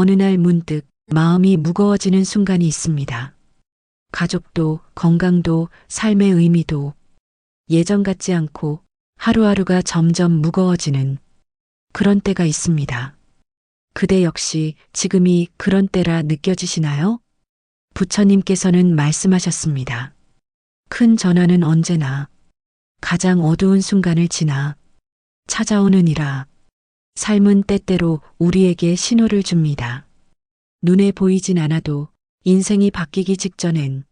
어느 날 문득 마음이 무거워지는 순간이 있습니다. 가족도, 건강도, 삶의 의미도 예전 같지 않고 하루하루가 점점 무거워지는 그런 때가 있습니다. 그대 역시 지금이 그런 때라 느껴지시나요? 부처님께서는 말씀하셨습니다. 큰 전화는 언제나 가장 어두운 순간을 지나 찾아오느니라. 삶은 때때로 우리에게 신호를 줍니다. 눈에 보이진 않아도 인생이 바뀌기 직전엔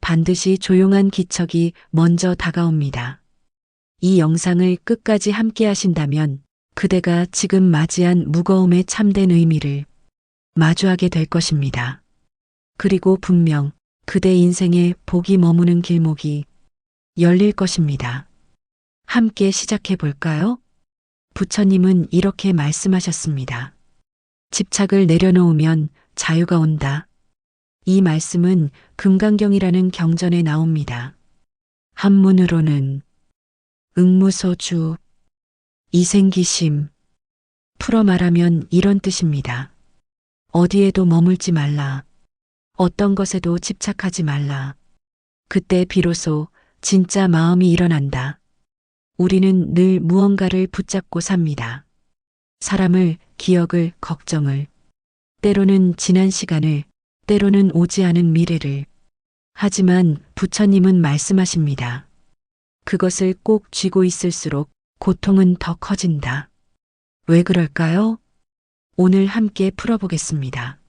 반드시 조용한 기척이 먼저 다가옵니다. 이 영상을 끝까지 함께 하신다면 그대가 지금 맞이한 무거움의 참된 의미를 마주하게 될 것입니다. 그리고 분명 그대 인생에 복이 머무는 길목이 열릴 것입니다. 함께 시작해 볼까요? 부처님은 이렇게 말씀하셨습니다. 집착을 내려놓으면 자유가 온다. 이 말씀은 금강경이라는 경전에 나옵니다. 한문으로는 응무소주, 이생기심, 풀어 말하면 이런 뜻입니다. 어디에도 머물지 말라. 어떤 것에도 집착하지 말라. 그때 비로소 진짜 마음이 일어난다. 우리는 늘 무언가를 붙잡고 삽니다. 사람을, 기억을, 걱정을, 때로는 지난 시간을, 때로는 오지 않은 미래를. 하지만 부처님은 말씀하십니다. 그것을 꼭 쥐고 있을수록 고통은 더 커진다. 왜 그럴까요? 오늘 함께 풀어보겠습니다.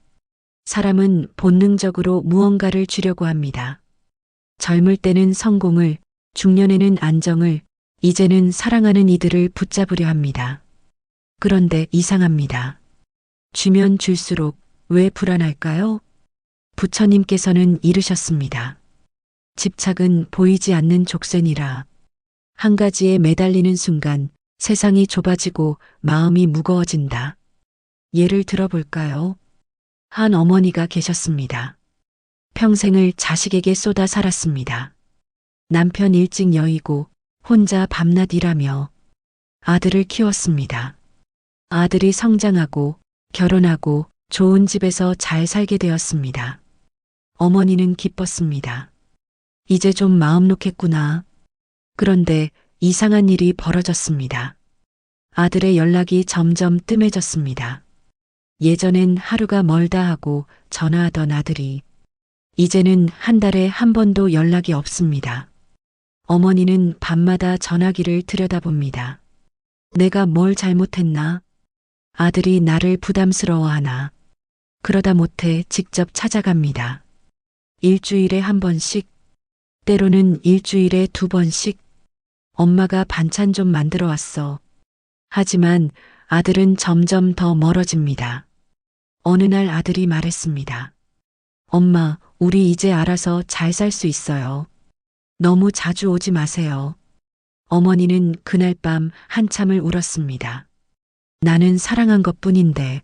사람은 본능적으로 무언가를 쥐려고 합니다. 젊을 때는 성공을, 중년에는 안정을, 이제는 사랑하는 이들을 붙잡으려 합니다. 그런데 이상합니다. 쥐면 줄수록 왜 불안할까요? 부처님께서는 이르셨습니다. 집착은 보이지 않는 족쇄니라. 한 가지에 매달리는 순간 세상이 좁아지고 마음이 무거워진다. 예를 들어볼까요? 한 어머니가 계셨습니다. 평생을 자식에게 쏟아 살았습니다. 남편 일찍 여의고 혼자 밤낮 일하며 아들을 키웠습니다. 아들이 성장하고 결혼하고 좋은 집에서 잘 살게 되었습니다. 어머니는 기뻤습니다. 이제 좀 마음 놓겠구나. 그런데 이상한 일이 벌어졌습니다. 아들의 연락이 점점 뜸해졌습니다. 예전엔 하루가 멀다 하고 전화하던 아들이 이제는 한 달에 한 번도 연락이 없습니다. 어머니는 밤마다 전화기를 들여다봅니다. 내가 뭘 잘못했나? 아들이 나를 부담스러워하나? 그러다 못해 직접 찾아갑니다. 일주일에 한 번씩, 때로는 일주일에 2번씩 엄마가 반찬 좀 만들어 왔어. 하지만 아들은 점점 더 멀어집니다. 어느 날 아들이 말했습니다. 엄마, 우리 이제 알아서 잘 살 수 있어요. 너무 자주 오지 마세요. 어머니는 그날 밤 한참을 울었습니다. 나는 사랑한 것뿐인데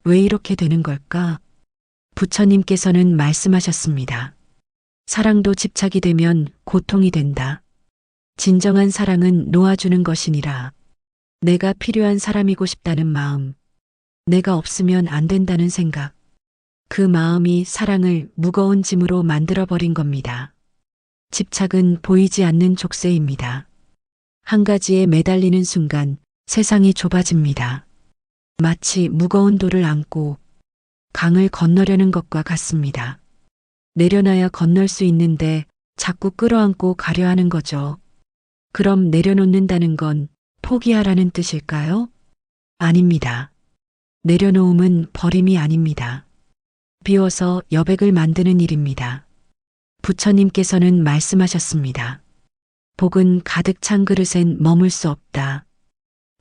왜 이렇게 되는 걸까? 부처님께서는 말씀하셨습니다. 사랑도 집착이 되면 고통이 된다. 진정한 사랑은 놓아주는 것이니라. 내가 필요한 사람이고 싶다는 마음, 내가 없으면 안 된다는 생각, 그 마음이 사랑을 무거운 짐으로 만들어버린 겁니다. 집착은 보이지 않는 족쇄입니다. 한 가지에 매달리는 순간 세상이 좁아집니다. 마치 무거운 돌을 안고 강을 건너려는 것과 같습니다. 내려놔야 건널 수 있는데 자꾸 끌어안고 가려 하는 거죠. 그럼 내려놓는다는 건 포기하라는 뜻일까요? 아닙니다. 내려놓음은 버림이 아닙니다. 비워서 여백을 만드는 일입니다. 부처님께서는 말씀하셨습니다. 복은 가득 찬 그릇엔 머물 수 없다.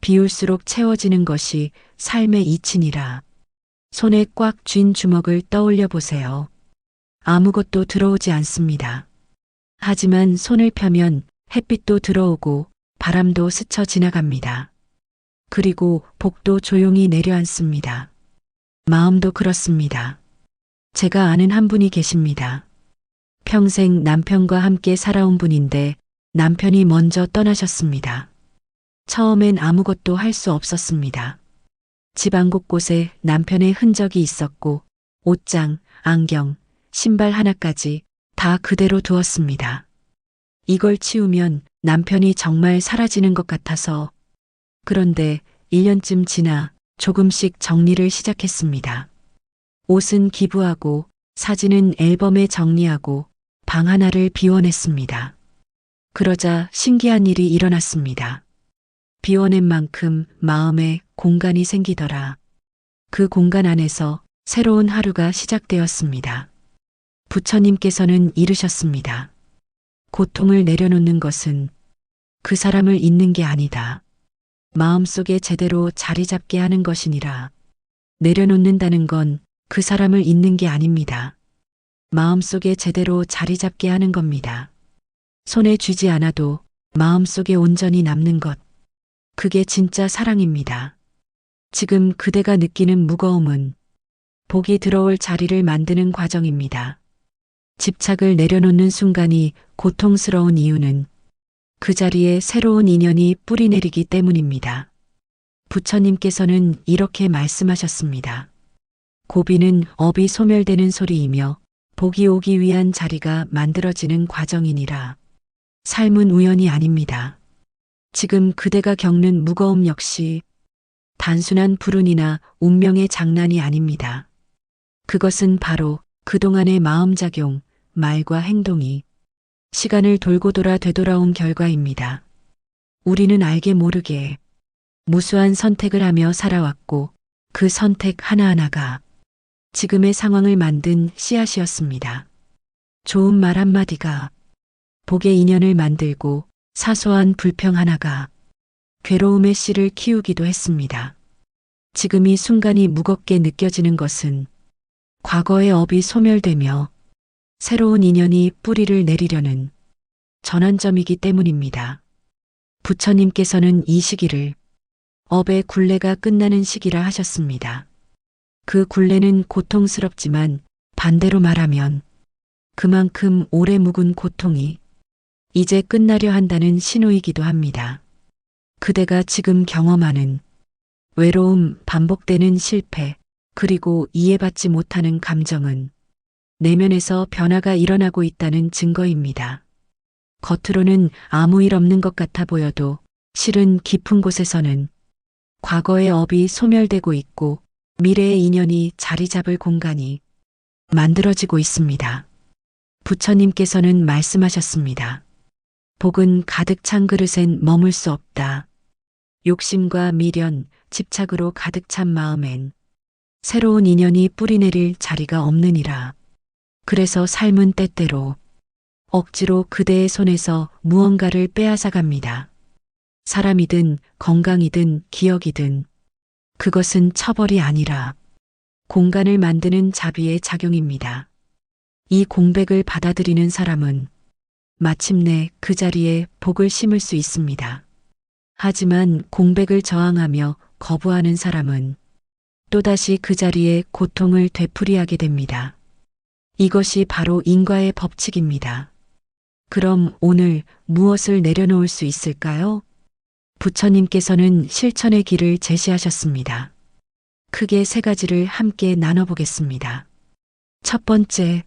비울수록 채워지는 것이 삶의 이치니라. 손에 꽉 쥔 주먹을 떠올려 보세요. 아무것도 들어오지 않습니다. 하지만 손을 펴면 햇빛도 들어오고 바람도 스쳐 지나갑니다. 그리고 복도 조용히 내려앉습니다. 마음도 그렇습니다. 제가 아는 한 분이 계십니다. 평생 남편과 함께 살아온 분인데 남편이 먼저 떠나셨습니다. 처음엔 아무것도 할 수 없었습니다. 집 안 곳곳에 남편의 흔적이 있었고 옷장, 안경, 신발 하나까지 다 그대로 두었습니다. 이걸 치우면 남편이 정말 사라지는 것 같아서. 그런데 1년쯤 지나 조금씩 정리를 시작했습니다. 옷은 기부하고 사진은 앨범에 정리하고 방 하나를 비워냈습니다. 그러자 신기한 일이 일어났습니다. 비워낸 만큼 마음에 공간이 생기더라. 그 공간 안에서 새로운 하루가 시작되었습니다. 부처님께서는 이르셨습니다. 고통을 내려놓는 것은 그 사람을 잊는 게 아니다. 마음속에 제대로 자리 잡게 하는 것이니라. 내려놓는다는 건 그 사람을 잊는 게 아닙니다. 마음속에 제대로 자리 잡게 하는 겁니다. 손에 쥐지 않아도 마음속에 온전히 남는 것. 그게 진짜 사랑입니다. 지금 그대가 느끼는 무거움은 복이 들어올 자리를 만드는 과정입니다. 집착을 내려놓는 순간이 고통스러운 이유는 그 자리에 새로운 인연이 뿌리내리기 때문입니다. 부처님께서는 이렇게 말씀하셨습니다. 고비는 업이 소멸되는 소리이며 복이 오기 위한 자리가 만들어지는 과정이니라. 삶은 우연이 아닙니다. 지금 그대가 겪는 무거움 역시 단순한 불운이나 운명의 장난이 아닙니다. 그것은 바로 그동안의 마음작용, 말과 행동이 시간을 돌고 돌아 되돌아온 결과입니다. 우리는 알게 모르게 무수한 선택을 하며 살아왔고 그 선택 하나하나가 지금의 상황을 만든 씨앗이었습니다. 좋은 말 한마디가 복의 인연을 만들고 사소한 불평 하나가 괴로움의 씨를 키우기도 했습니다. 지금 이 순간이 무겁게 느껴지는 것은 과거의 업이 소멸되며 새로운 인연이 뿌리를 내리려는 전환점이기 때문입니다. 부처님께서는 이 시기를 업의 굴레가 끝나는 시기라 하셨습니다. 그 굴레는 고통스럽지만 반대로 말하면 그만큼 오래 묵은 고통이 이제 끝나려 한다는 신호이기도 합니다. 그대가 지금 경험하는 외로움, 반복되는 실패, 그리고 이해받지 못하는 감정은 내면에서 변화가 일어나고 있다는 증거입니다. 겉으로는 아무 일 없는 것 같아 보여도 실은 깊은 곳에서는 과거의 업이 소멸되고 있고 미래의 인연이 자리 잡을 공간이 만들어지고 있습니다. 부처님께서는 말씀하셨습니다. 복은 가득 찬 그릇엔 머물 수 없다. 욕심과 미련, 집착으로 가득 찬 마음엔 새로운 인연이 뿌리내릴 자리가 없느니라. 그래서 삶은 때때로 억지로 그대의 손에서 무언가를 빼앗아 갑니다. 사람이든 건강이든 기억이든 그것은 처벌이 아니라 공간을 만드는 자비의 작용입니다. 이 공백을 받아들이는 사람은 마침내 그 자리에 복을 심을 수 있습니다. 하지만 공백을 저항하며 거부하는 사람은 또다시 그 자리에 고통을 되풀이하게 됩니다. 이것이 바로 인과의 법칙입니다. 그럼 오늘 무엇을 내려놓을 수 있을까요? 부처님께서는 실천의 길을 제시하셨습니다. 크게 세 가지를 함께 나눠보겠습니다. 첫 번째,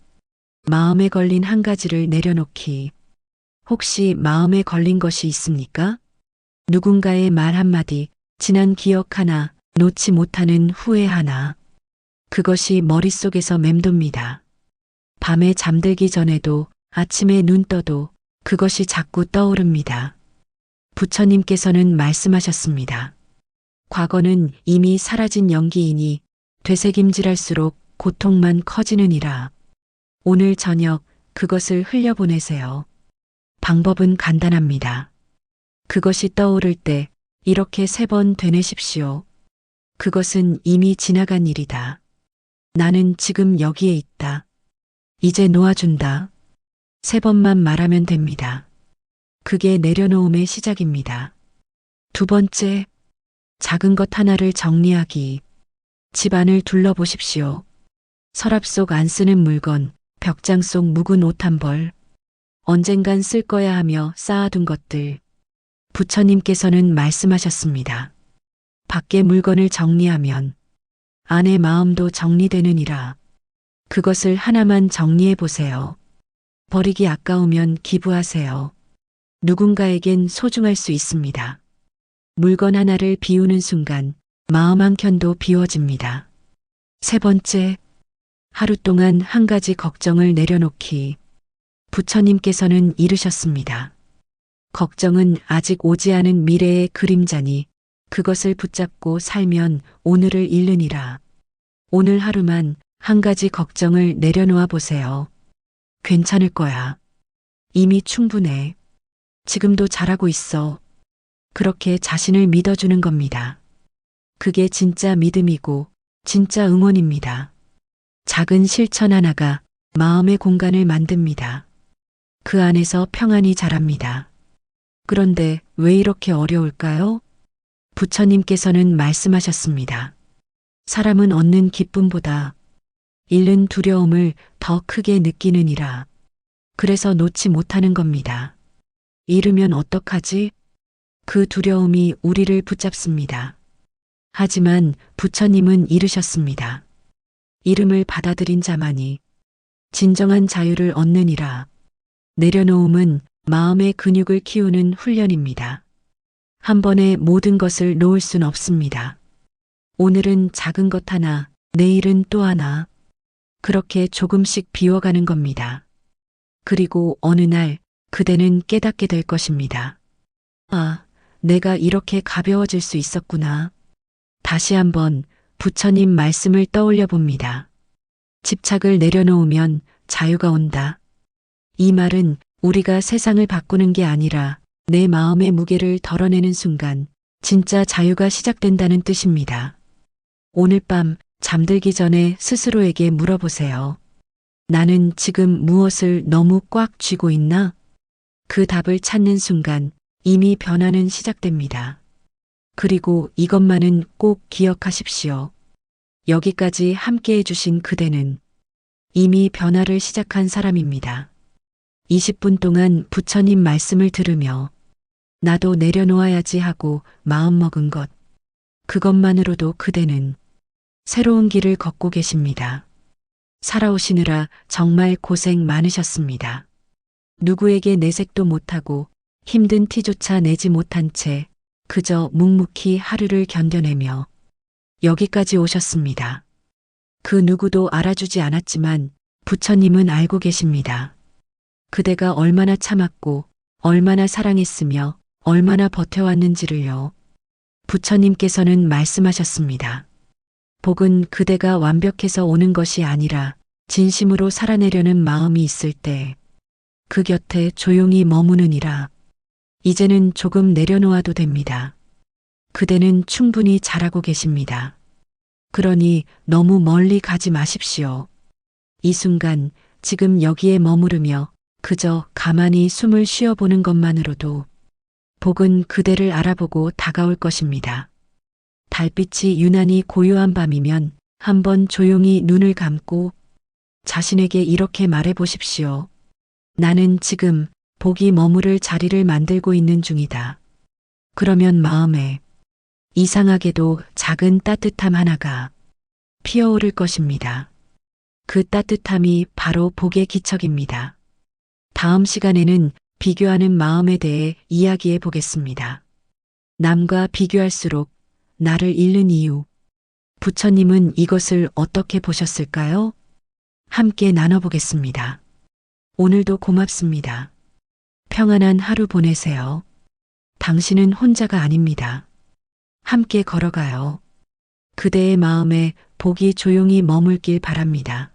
마음에 걸린 한 가지를 내려놓기. 혹시 마음에 걸린 것이 있습니까? 누군가의 말 한마디, 지난 기억 하나, 놓지 못하는 후회 하나. 그것이 머릿속에서 맴돕니다. 밤에 잠들기 전에도 아침에 눈 떠도 그것이 자꾸 떠오릅니다. 부처님께서는 말씀하셨습니다. 과거는 이미 사라진 연기이니 되새김질할수록 고통만 커지느니라. 오늘 저녁 그것을 흘려보내세요. 방법은 간단합니다. 그것이 떠오를 때 이렇게 3번 되뇌십시오. 그것은 이미 지나간 일이다. 나는 지금 여기에 있다. 이제 놓아준다. 3번만 말하면 됩니다. 그게 내려놓음의 시작입니다. 두 번째, 작은 것 하나를 정리하기. 집안을 둘러보십시오. 서랍 속 안 쓰는 물건, 벽장 속 묵은 옷 한 벌, 언젠간 쓸 거야 하며 쌓아둔 것들. 부처님께서는 말씀하셨습니다. 밖에 물건을 정리하면 안의 마음도 정리되느니라. 그것을 하나만 정리해 보세요. 버리기 아까우면 기부하세요. 누군가에겐 소중할 수 있습니다. 물건 하나를 비우는 순간 마음 한 켠도 비워집니다. 세 번째, 하루 동안 한 가지 걱정을 내려놓기. 부처님께서는 이르셨습니다. 걱정은 아직 오지 않은 미래의 그림자니 그것을 붙잡고 살면 오늘을 잃느니라. 오늘 하루만 한 가지 걱정을 내려놓아 보세요. 괜찮을 거야. 이미 충분해. 지금도 잘하고 있어. 그렇게 자신을 믿어주는 겁니다. 그게 진짜 믿음이고 진짜 응원입니다. 작은 실천 하나가 마음의 공간을 만듭니다. 그 안에서 평안이 자랍니다. 그런데 왜 이렇게 어려울까요? 부처님께서는 말씀하셨습니다. 사람은 얻는 기쁨보다 잃는 두려움을 더 크게 느끼느니라. 그래서 놓지 못하는 겁니다. 잃으면 어떡하지? 그 두려움이 우리를 붙잡습니다. 하지만 부처님은 이르셨습니다. 잃음을 받아들인 자만이 진정한 자유를 얻느니라. 내려놓음은 마음의 근육을 키우는 훈련입니다. 한 번에 모든 것을 놓을 순 없습니다. 오늘은 작은 것 하나, 내일은 또 하나. 그렇게 조금씩 비워가는 겁니다. 그리고 어느 날 그대는 깨닫게 될 것입니다. 아, 내가 이렇게 가벼워질 수 있었구나. 다시 한번 부처님 말씀을 떠올려 봅니다. 집착을 내려놓으면 자유가 온다. 이 말은 우리가 세상을 바꾸는 게 아니라 내 마음의 무게를 덜어내는 순간 진짜 자유가 시작된다는 뜻입니다. 오늘 밤 잠들기 전에 스스로에게 물어보세요. 나는 지금 무엇을 너무 꽉 쥐고 있나? 그 답을 찾는 순간 이미 변화는 시작됩니다. 그리고 이것만은 꼭 기억하십시오. 여기까지 함께 해주신 그대는 이미 변화를 시작한 사람입니다. 20분 동안 부처님 말씀을 들으며 나도 내려놓아야지 하고 마음먹은 것, 그것만으로도 그대는 새로운 길을 걷고 계십니다. 살아오시느라 정말 고생 많으셨습니다. 누구에게 내색도 못하고 힘든 티조차 내지 못한 채 그저 묵묵히 하루를 견뎌내며 여기까지 오셨습니다. 그 누구도 알아주지 않았지만 부처님은 알고 계십니다. 그대가 얼마나 참았고 얼마나 사랑했으며 얼마나 버텨왔는지를요. 부처님께서는 말씀하셨습니다. 복은 그대가 완벽해서 오는 것이 아니라 진심으로 살아내려는 마음이 있을 때 그 곁에 조용히 머무느니라. 이제는 조금 내려놓아도 됩니다. 그대는 충분히 잘하고 계십니다. 그러니 너무 멀리 가지 마십시오. 이 순간 지금 여기에 머무르며 그저 가만히 숨을 쉬어보는 것만으로도 복은 그대를 알아보고 다가올 것입니다. 달빛이 유난히 고요한 밤이면 한번 조용히 눈을 감고 자신에게 이렇게 말해 보십시오. 나는 지금 복이 머무를 자리를 만들고 있는 중이다. 그러면 마음에 이상하게도 작은 따뜻함 하나가 피어오를 것입니다. 그 따뜻함이 바로 복의 기척입니다. 다음 시간에는 비교하는 마음에 대해 이야기해 보겠습니다. 남과 비교할수록 나를 잃는 이유. 부처님은 이것을 어떻게 보셨을까요? 함께 나눠보겠습니다. 오늘도 고맙습니다. 평안한 하루 보내세요. 당신은 혼자가 아닙니다. 함께 걸어가요. 그대의 마음에 복이 조용히 머물길 바랍니다.